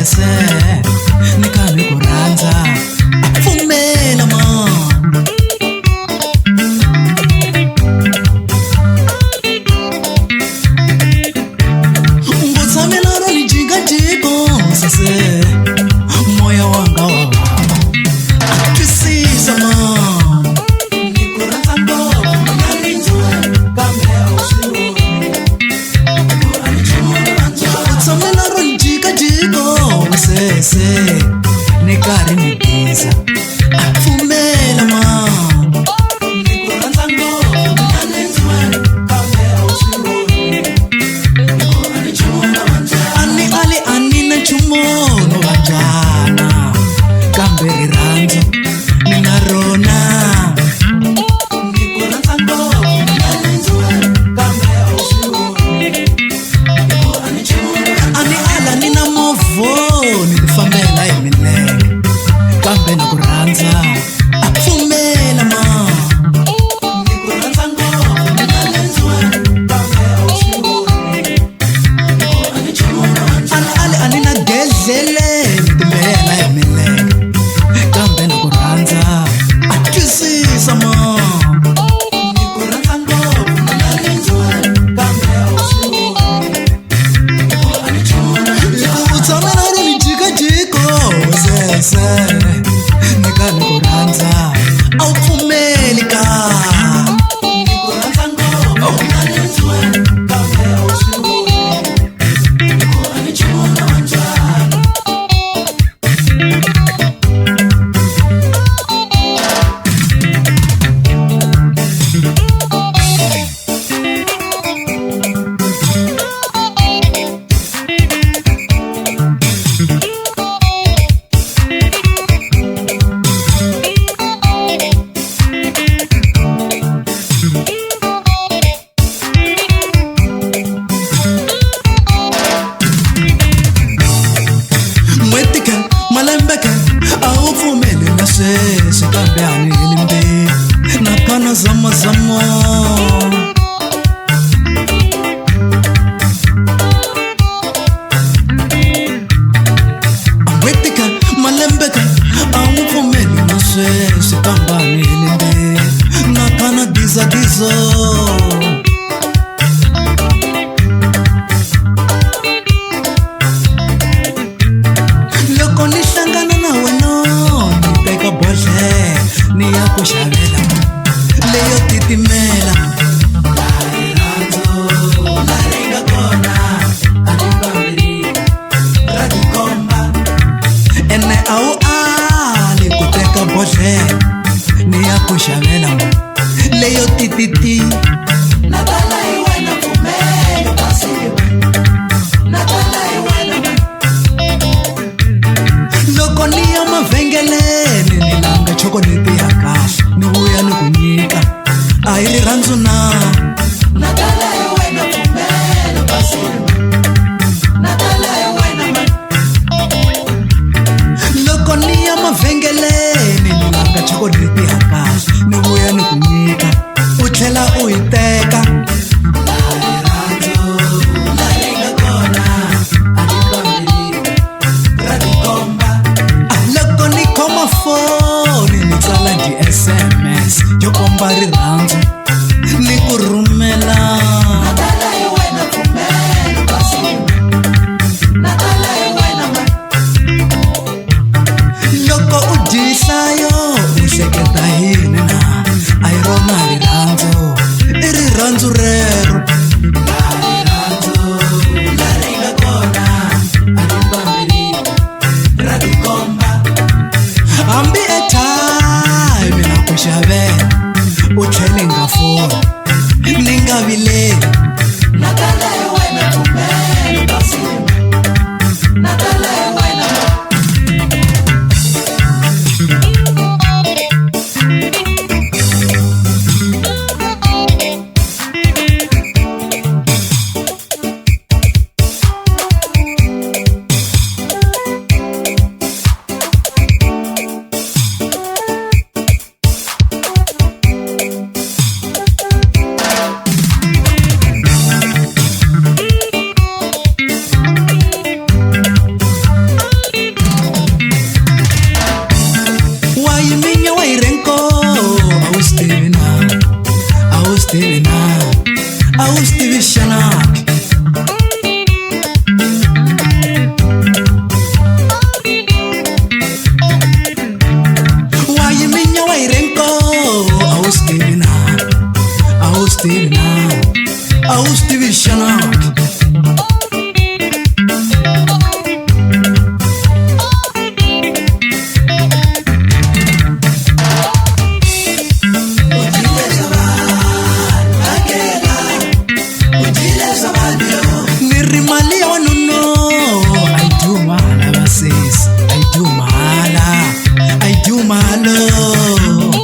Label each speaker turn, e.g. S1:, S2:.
S1: sese ni kha ni ku rhandza pfumela ma ngotsamela ro ni jikajiko sese moya wanga wa baba twisisa ma ni ku rhandza ngopfu na rindzwa kambe a wu swi voni ngotsamela ro ni jikajiko sese ni karhi ni biza pfumela ma ni ku rhandza ngopfu na rindzwa kambe a wu swi voni ani na chumono vanjana kambe rirhandzu ni na rona ni ku rhandza ngopfu na rindzwa kambe a wu swi voni ani ala ni na movho ni ti fambela hi milenge kambe na ku mali ya wanuna a yi dyiwi mahala vasesi, a yi dyiwi mahala, a yi dyiwi mahala.